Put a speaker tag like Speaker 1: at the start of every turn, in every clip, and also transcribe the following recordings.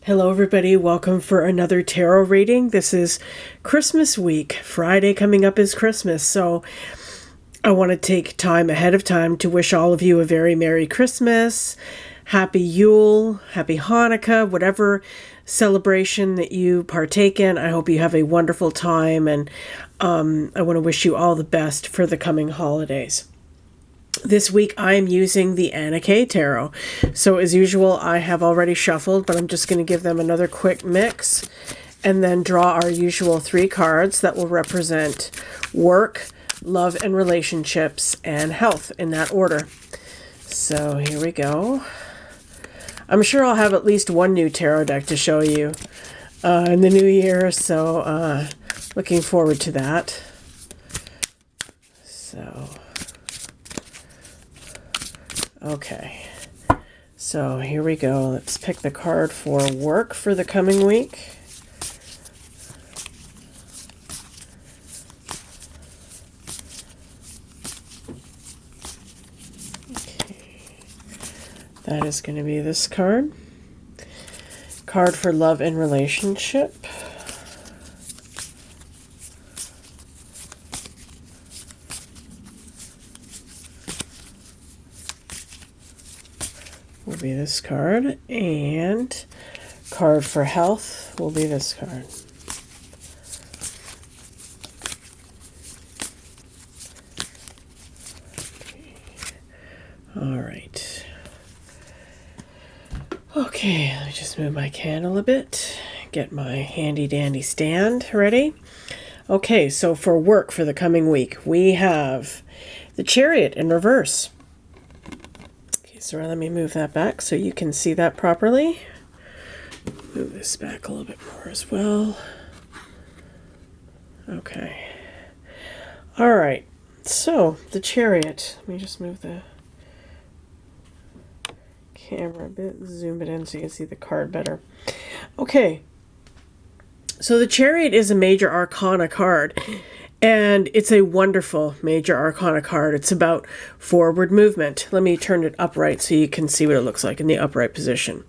Speaker 1: Hello, everybody. Welcome for another tarot reading. This is Christmas week. Friday coming up is Christmas, so I want to take time ahead of time to wish all of you a very Merry Christmas, Happy Yule, Happy Hanukkah, whatever celebration that you partake in. I hope you have a wonderful time, and I want to wish you all the best for the coming holidays. This week I am using the Anna K Tarot. So as usual, I have already shuffled, but I'm just going to give them another quick mix and then draw our usual 3 cards that will represent work, love and relationships, and health in that order. So here we go. I'm sure I'll have at least one new tarot deck to show you in the new year, so looking forward to that. So... okay, so here we go. Let's pick the card for work for the coming week. Okay. That is going to be this card. Card for love and relationship. Will be this card, and card for health will be this card. Okay. All right. Okay, let me just move my candle a bit, get my handy dandy stand ready. Okay, so for work for the coming week, we have the Chariot in reverse. So let me move that back so you can see that properly. Move this back a little bit more as well. Okay. All right. So the Chariot. Let me just move the camera a bit, zoom it in so you can see the card better. Okay. So the Chariot is a major arcana card. And it's a wonderful major arcana card. It's about forward movement. Let me turn it upright so you can see what it looks like in the upright position.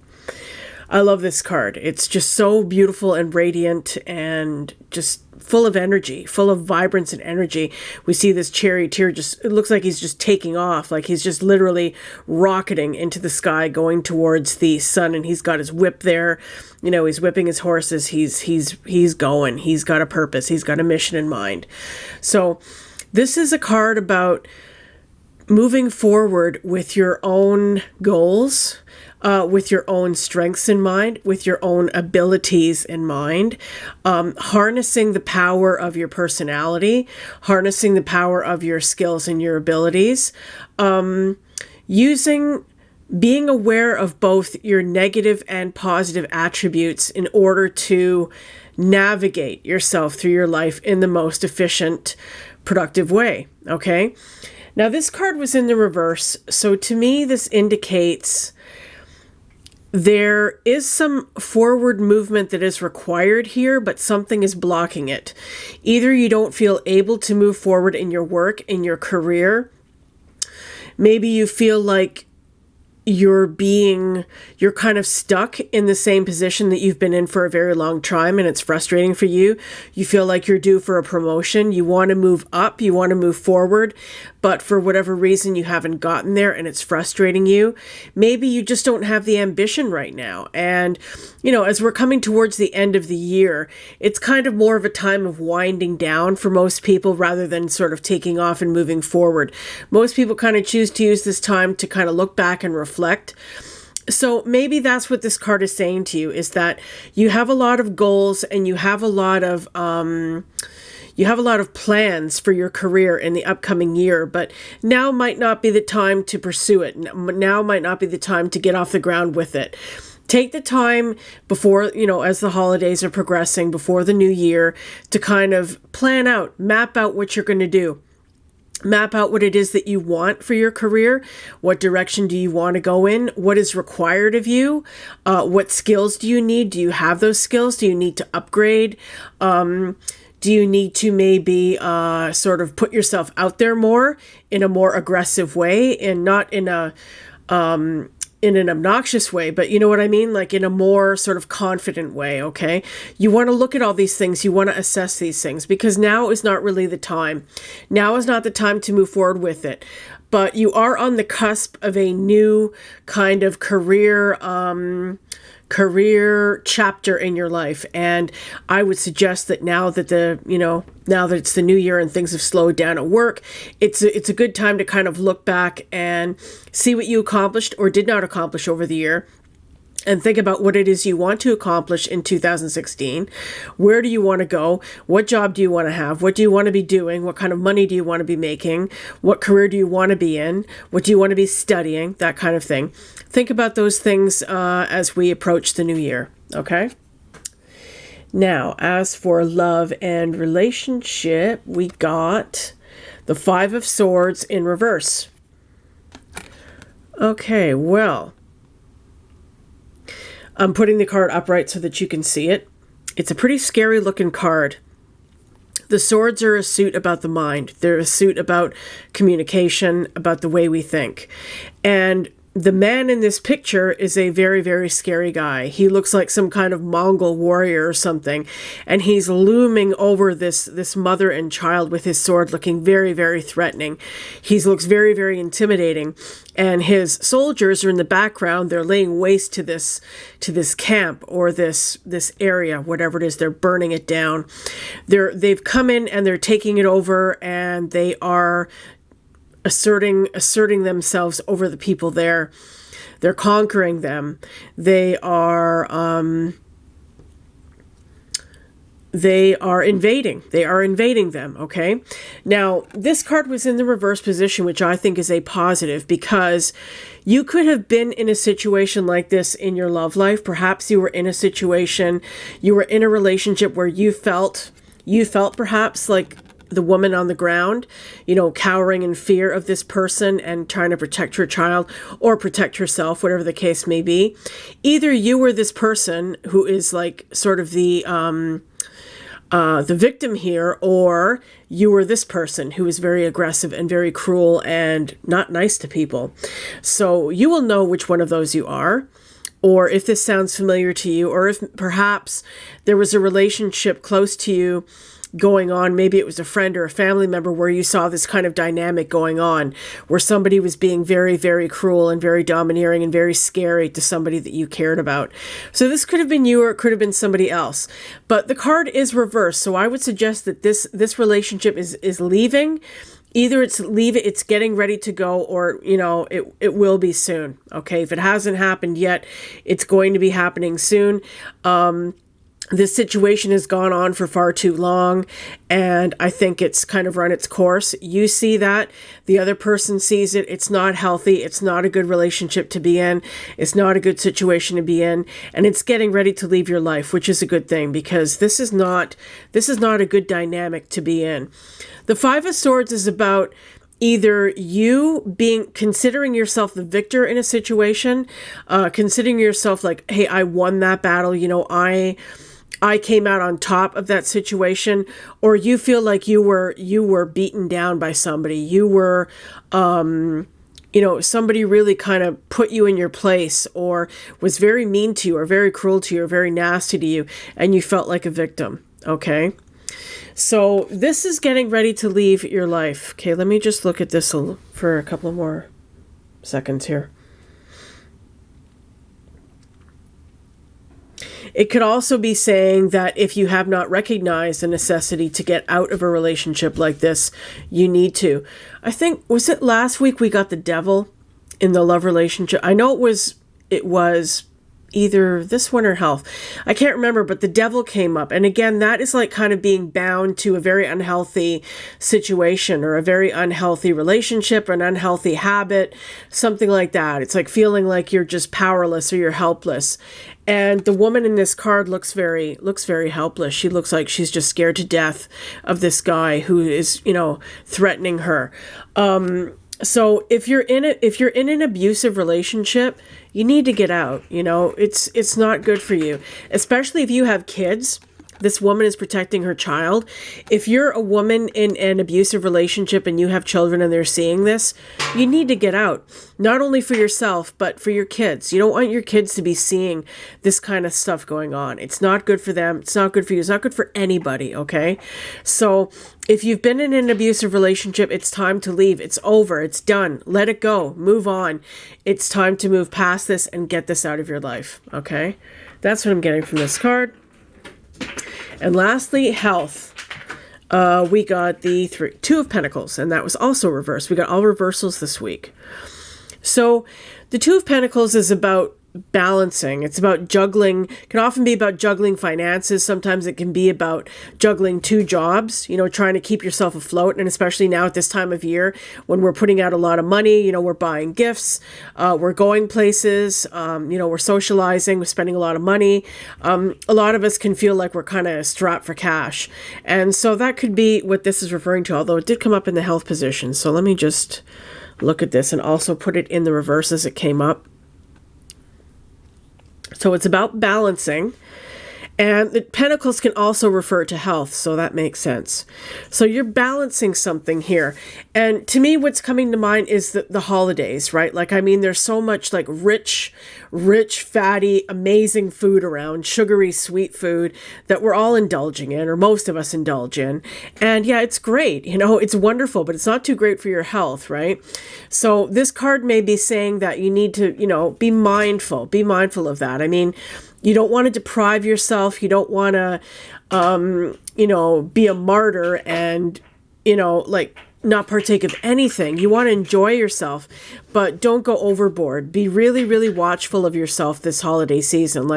Speaker 1: I love this card. It's just so beautiful and radiant and just full of energy, full of vibrance and energy. We see this charioteer just, it looks like he's just taking off, like he's just literally rocketing into the sky going towards the sun, and he's got his whip there. You know, he's whipping his horses. He's going. He's got a purpose. He's got a mission in mind. So this is a card about moving forward with your own goals, with your own strengths in mind, with your own abilities in mind, harnessing the power of your personality, harnessing the power of your skills and your abilities, being aware of both your negative and positive attributes in order to navigate yourself through your life in the most efficient, productive way. Okay? Now, this card was in the reverse, so to me, this indicates there is some forward movement that is required here, but something is blocking it. Either you don't feel able to move forward in your work, in your career. Maybe you feel like you're kind of stuck in the same position that you've been in for a very long time, and it's frustrating for you. You feel like you're due for a promotion. You want to move up, you want to move forward, but for whatever reason you haven't gotten there and it's frustrating you. Maybe you just don't have the ambition right now. And, you know, as we're coming towards the end of the year, it's kind of more of a time of winding down for most people rather than sort of taking off and moving forward. Most people kind of choose to use this time to kind of look back and reflect. So maybe that's what this card is saying to you, is that you have a lot of goals and you have a lot of plans for your career in the upcoming year, but now might not be the time to pursue it. Now might not be the time to get off the ground with it. Take the time before, you know, as the holidays are progressing, before the new year, to kind of plan out, map out what you're going to do. Map out what it is that you want for your career. What direction do you want to go in? What is required of you? What skills do you need? Do you have those skills? Do you need to upgrade? Do you need to maybe sort of put yourself out there more in a more aggressive way, and not in a in an obnoxious way, but you know what I mean? Like in a more sort of confident way, okay? You want to look at all these things. You want to assess these things because now is not really the time. Now is not the time to move forward with it. But you are on the cusp of a new kind of career chapter in your life. And I would suggest that now that now that it's the new year and things have slowed down at work, it's a good time to kind of look back and see what you accomplished or did not accomplish over the year. And think about what it is you want to accomplish in 2016. Where do you want to go? What job do you want to have? What do you want to be doing? What kind of money do you want to be making? What career do you want to be in? What do you want to be studying? That kind of thing. Think about those things as we approach the new year, okay? Now, as for love and relationship, we got the Five of Swords in reverse. Okay, well, I'm putting the card upright so that you can see it. It's a pretty scary looking card. The swords are a suit about the mind. They're a suit about communication, about the way we think. And the man in this picture is a very, very scary guy. He looks like some kind of Mongol warrior or something. And he's looming over this mother and child with his sword, looking very, very threatening. He looks very, very intimidating. And his soldiers are in the background. They're laying waste to this camp or this area, whatever it is. They're burning it down. They've come in and they're taking it over, and they are asserting themselves over the people there. They're conquering them. They are invading. They are invading them, okay? Now, this card was in the reverse position, which I think is a positive, because you could have been in a situation like this in your love life. Perhaps you were in a situation, you were in a relationship where you felt perhaps like the woman on the ground, cowering in fear of this person and trying to protect her child or protect herself, whatever the case may be. Either you were this person who is like sort of the victim here, or you were this person who is very aggressive and very cruel and not nice to people. So you will know which one of those you are, or if this sounds familiar to you, or if perhaps there was a relationship close to you going on. Maybe it was a friend or a family member where you saw this kind of dynamic going on, where somebody was being very, very cruel and very domineering and very scary to somebody that you cared about. So this could have been you, or it could have been somebody else. But the card is reversed, so I would suggest that this relationship is leaving. Either it's getting ready to go, or it will be soon. Okay, if it hasn't happened yet, it's going to be happening soon. This situation has gone on for far too long, and I think it's kind of run its course. You see that. The other person sees it. It's not healthy. It's not a good relationship to be in. It's not a good situation to be in, and it's getting ready to leave your life, which is a good thing, because this is not a good dynamic to be in. The Five of Swords is about either you considering yourself the victor in a situation, considering yourself like, hey, I won that battle. I came out on top of that situation, or you feel like you were beaten down by somebody. You were, somebody really kind of put you in your place, or was very mean to you, or very cruel to you, or very nasty to you, and you felt like a victim. Okay. So this is getting ready to leave your life. Okay. Let me just look at this for a couple more seconds here. It could also be saying that if you have not recognized the necessity to get out of a relationship like this, you need to. I think, was it last week we got the devil in the love relationship? I know it was either this one or health. I can't remember, but the devil came up. And again, that is like kind of being bound to a very unhealthy situation, or a very unhealthy relationship, or an unhealthy habit, something like that. It's like feeling like you're just powerless, or you're helpless. And the woman in this card looks very helpless. She looks like she's just scared to death of this guy who is, threatening her. So if you're in an abusive relationship, you need to get out. It's not good for you, especially if you have kids. This woman is protecting her child. If you're a woman in an abusive relationship and you have children and they're seeing this, you need to get out. Not only for yourself, but for your kids. You don't want your kids to be seeing this kind of stuff going on. It's not good for them. It's not good for you. It's not good for anybody, okay? So if you've been in an abusive relationship, it's time to leave. It's over. It's done. Let it go. Move on. It's time to move past this and get this out of your life, okay? That's what I'm getting from this card. And lastly, health. We got the Two of Pentacles, and that was also reversed. We got all reversals this week. So the Two of Pentacles is about balancing. It's about juggling. It can often be about juggling finances. Sometimes it can be about juggling two jobs, trying to keep yourself afloat. And especially now at this time of year when we're putting out a lot of money, we're buying gifts, we're going places, we're socializing, we're spending a lot of money. A lot of us can feel like we're kind of strapped for cash. And so that could be what this is referring to, although it did come up in the health position. So let me just look at this and also put it in the reverse as it came up. So it's about balancing, and the pentacles can also refer to health, so that makes sense. So you're balancing something here. And to me, what's coming to mind is the holidays, right? There's so much rich, fatty, amazing food around, sugary, sweet food that we're all indulging in, or most of us indulge in. And yeah, it's great, it's wonderful, but it's not too great for your health, right? So this card may be saying that you need to, be mindful of that. You don't want to deprive yourself. You don't want to, be a martyr and, not partake of anything. You want to enjoy yourself, but don't go overboard. Be really, really watchful of yourself this holiday season.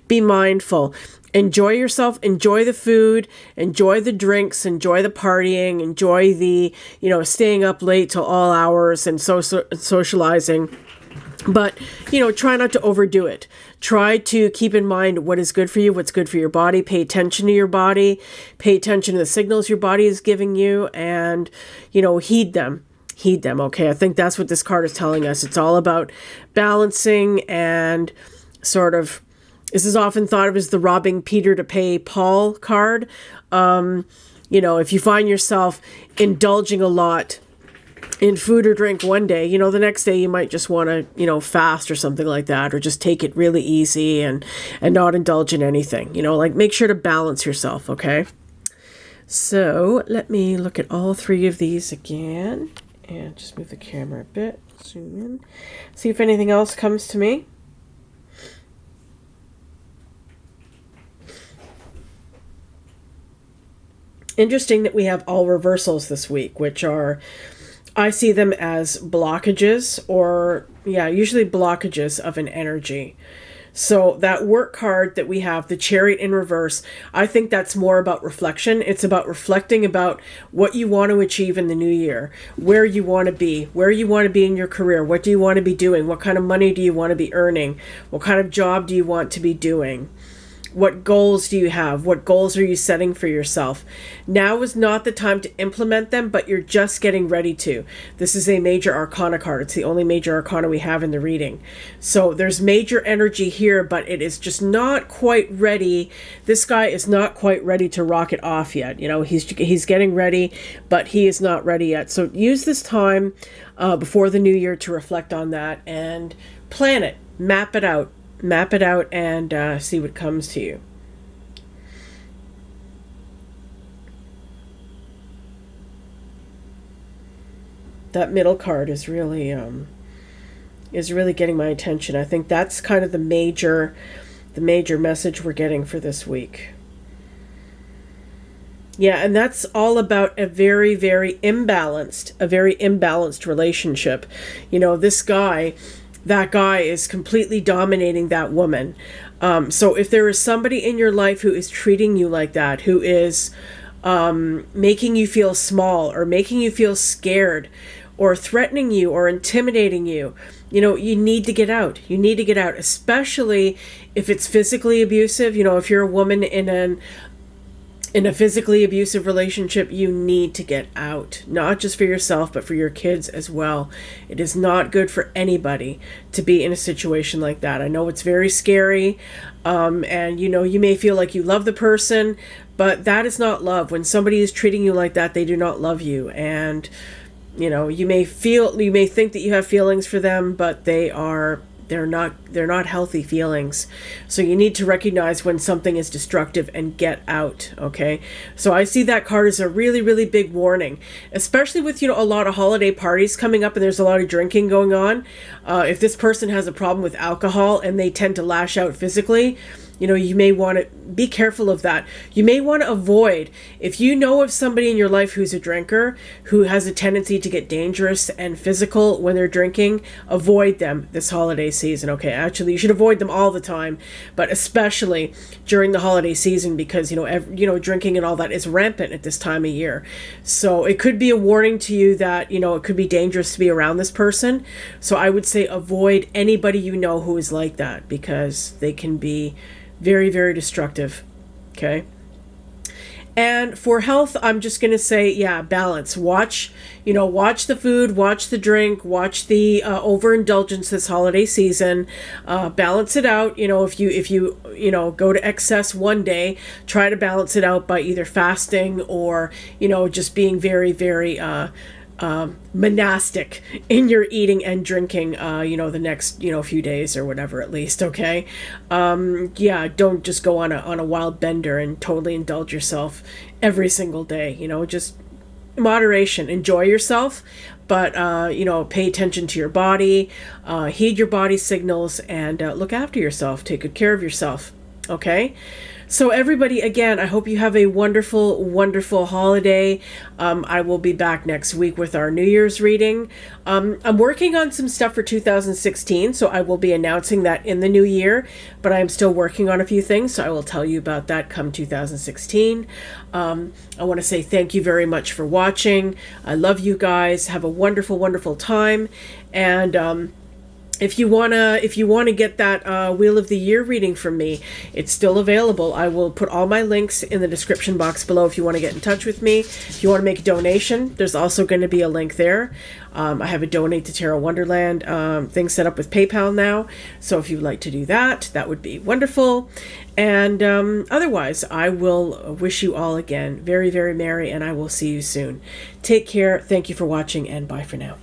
Speaker 1: Be mindful. Enjoy yourself. Enjoy the food. Enjoy the drinks. Enjoy the partying. Enjoy the, staying up late till all hours and socializing. But, try not to overdo it. Try to keep in mind what is good for you, what's good for your body. Pay attention to your body. Pay attention to the signals your body is giving you and, heed them. Heed them, okay? I think that's what this card is telling us. It's all about balancing and sort of, this is often thought of as the robbing Peter to pay Paul card. If you find yourself indulging a lot in food or drink one day, the next day you might just want to, fast or something like that, or just take it really easy and not indulge in anything, make sure to balance yourself. Okay. So let me look at all three of these again and just move the camera a bit, zoom in, see if anything else comes to me. Interesting that we have all reversals this week, which are, I see them as blockages or, usually blockages of an energy. So that work card that we have, the Chariot in reverse, I think that's more about reflection. It's about reflecting about what you want to achieve in the new year, where you want to be in your career. What do you want to be doing? What kind of money do you want to be earning? What kind of job do you want to be doing? What goals do you have? What goals are you setting for yourself? Now is not the time to implement them, but you're just getting ready to. This is a major arcana card. It's the only major arcana we have in the reading. So there's major energy here, but it is just not quite ready. This guy is not quite ready to rock it off yet. He's getting ready, but he is not ready yet. So use this time before the new year to reflect on that and plan it, map it out. And see what comes to you. That middle card is really getting my attention. I think that's kind of the major message we're getting for this week. Yeah, and that's all about a very, very imbalanced relationship. This guy, that guy is completely dominating that woman. So if there is somebody in your life who is treating you like that, who is making you feel small or making you feel scared or threatening you or intimidating you, you need to get out. You need to get out, especially if it's physically abusive. If you're a woman in In a physically abusive relationship, you need to get out, not just for yourself, but for your kids as well. It is not good for anybody to be in a situation like that. I know it's very scary, and you may feel like you love the person, but that is not love. When somebody is treating you like that, they do not love you. And you may think that you have feelings for them, but they're not healthy feelings. So you need to recognize when something is destructive and get out. Okay, so I see that card as a really, really big warning, especially with a lot of holiday parties coming up and there's a lot of drinking going on. If this person has a problem with alcohol and they tend to lash out physically, you may want to be careful of that. You may want to avoid, if you know of somebody in your life who's a drinker, who has a tendency to get dangerous and physical when they're drinking, avoid them this holiday season. Okay, actually, you should avoid them all the time, but especially during the holiday season because, drinking and all that is rampant at this time of year. So it could be a warning to you that, it could be dangerous to be around this person. So I would say avoid anybody who is like that because they can be very, very destructive. Okay. And for health, I'm just going to say, balance. Watch the food, watch the drink, watch the overindulgence this holiday season. Balance it out. If you go to excess one day, try to balance it out by either fasting or, just being very, very, monastic in your eating and drinking the next few days or whatever, at least. Okay. Don't just go on a wild bender and totally indulge yourself every single day. Just moderation. Enjoy yourself, but pay attention to your body, heed your body signals, and look after yourself. Take good care of yourself. Okay. So everybody, again, I hope you have a wonderful, wonderful holiday. I will be back next week with our New Year's reading. I'm working on some stuff for 2016, so I will be announcing that in the new year, but I'm still working on a few things, so I will tell you about that come 2016. I want to say thank you very much for watching. I love you guys. Have a wonderful, wonderful time. And if you wanna get that Wheel of the Year reading from me, it's still available. I will put all my links in the description box below if you want to get in touch with me. If you want to make a donation, there's also going to be a link there. I have a Donate to Tarot Wonderland thing set up with PayPal now, so if you'd like to do that, that would be wonderful. And otherwise, I will wish you all again very, very merry, and I will see you soon. Take care. Thank you for watching, and bye for now.